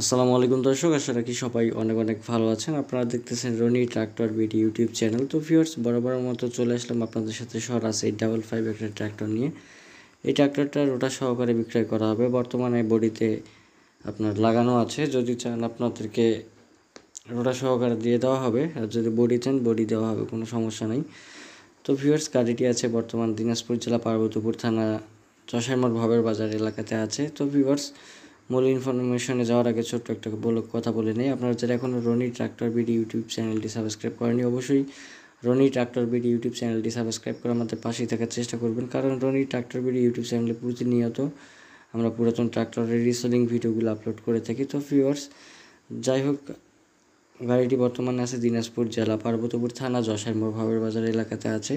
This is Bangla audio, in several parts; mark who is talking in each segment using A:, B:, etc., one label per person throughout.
A: আসসালামু আলাইকুম দর্শক, আশা রাখি সবাই অনেক অনেক ভালো আছেন। আপনারা দেখতেছেন Roni tractor BD YouTube channel. তো ভিউয়ার্স, বরাবরের মতো চলে আসলাম আপনাদের সাথে স্বরাজ 855 একটা ট্রাক্টর নিয়ে। এই ট্রাক্টরটা রোটার সহকারে বিক্রয় করা হবে। বর্তমানে বডিতে আপনার লাগানো আছে, যদি চান আপনাদেরকে রোটার সহকারে দিয়ে দেওয়া হবে, আর যদি বডি চান বডি দেওয়া হবে, কোনো সমস্যা নেই। তো ভিউয়ার্স, গাড়িটি আছে বর্তমান দিনাজপুর জেলা পার্বতীপুর থানা চশাইমোড় ভবের বাজার এলাকাতে আছে। তো ভিউয়ার্স, মূল ইনফরমেশনে যাওয়ার আগে ছোট্ট একটা কথা বলে নেই। আপনারা যারা এখনও রনি ট্রাক্টর বিডি ইউটিউব চ্যানেলটি সাবস্ক্রাইব করেনি, অবশ্যই রনি ট্রাক্টর বিডি ইউটিউব চ্যানেলটি সাবস্ক্রাইব করে আমাদের পাশেই থাকার চেষ্টা করবেন, কারণ রনি ট্রাক্টর বিডি ইউটিউব চ্যানেলে প্রতিনিয়ত আমরা পুরাতন ট্রাক্টরের রিসেলিং ভিডিওগুলো আপলোড করে থাকি। তো ভিউয়ার্স, যাই হোক, গাড়িটি বর্তমানে আছে দিনাজপুর জেলা পার্বতীপুর থানা যশাইমোড় ভবের বাজার এলাকাতে আছে।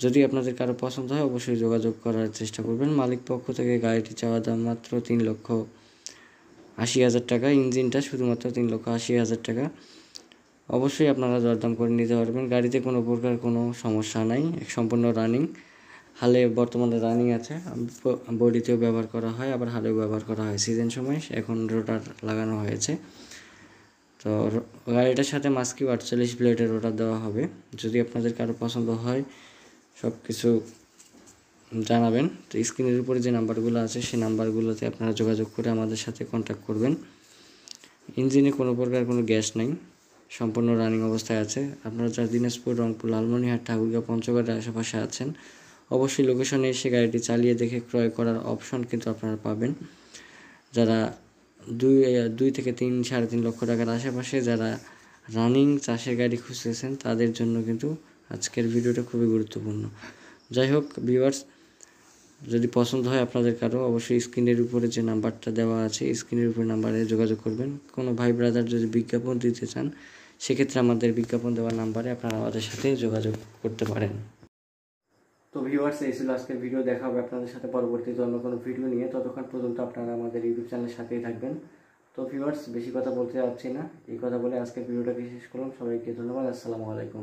A: যদি আপনাদের কারো পছন্দ হয় অবশ্যই যোগাযোগ করার চেষ্টা করবেন। মালিক পক্ষ থেকে গাড়িটি চাওয়া দাম মাত্র 3,80,000 টাকা। ইঞ্জিনটা শুধুমাত্র 3,80,000 টাকা। অবশ্যই আপনারা দরদাম করে নিতে পারবেন। গাড়িতে কোনো প্রকার কোনো সমস্যা নাই, সম্পূর্ণ রানিং। হালে বর্তমানে রানিং আছে, বডিতেও ব্যবহার করা হয়, আবার হালেও ব্যবহার করা হয়। সিজন সময় এখন রোটার লাগানো হয়েছে। তো গাড়িটার সাথে মাস্কিউ 48 ব্লেডের রোটার দেওয়া হবে। যদি আপনাদের কারো পছন্দ হয় সব কিছু জানাবেন। তো স্ক্রিনের উপরে যে নাম্বারগুলো আছে সেই নাম্বারগুলোতে আপনারা যোগাযোগ করে আমাদের সাথে কন্ট্যাক্ট করবেন। ইঞ্জিনে কোনো প্রকার কোনো গ্যাস নেই, সম্পূর্ণ রানিং অবস্থায় আছে। আপনারা যারা দিনাজপুর, রংপুর, লালমনিরহাট, ঠাকুরগাঁও, পঞ্চগড়ের আশেপাশে আছেন, অবশ্যই লোকেশনে এসে গাড়িটি চালিয়ে দেখে ক্রয় করার অপশন কিন্তু আপনারা পাবেন। যারা 2 থেকে 3-3.5 লক্ষ টাকার আশেপাশে যারা রানিং চাষের গাড়ি খুঁজতেছেন, তাদের জন্য কিন্তু আজকের ভিডিওটা খুবই গুরুত্বপূর্ণ। যাই হোক ভিউয়ার্স, যদি পছন্দ হয় আপনাদের কারো, অবশ্যই স্ক্রিনের উপরে যে নাম্বারটা দেওয়া আছে স্ক্রিনের উপরে নাম্বারে যোগাযোগ করবেন। কোনো ভাই ব্রাদার যদি বিজ্ঞাপন দিতে চান, সেক্ষেত্রে আমাদের বিজ্ঞাপন দেওয়ার নাম্বারে আপনারা আমাদের সাথে যোগাযোগ করতে পারেন। তো ভিউয়ার্স, এই ছিল আজকের ভিডিও। দেখা হবে আপনাদের সাথে পরবর্তীতে অন্য কোনো ভিডিও নিয়ে। ততক্ষণ পর্যন্ত আপনারা আমাদের ইউটিউব চ্যানেলের সাথেই থাকবেন। তো ভিউয়ার্স, বেশি কথা বলতে যাচ্ছি না, এই কথা বলে আজকের ভিডিওটাকে শেষ করলাম। সবাইকে ধন্যবাদ। আসসালামু আলাইকুম।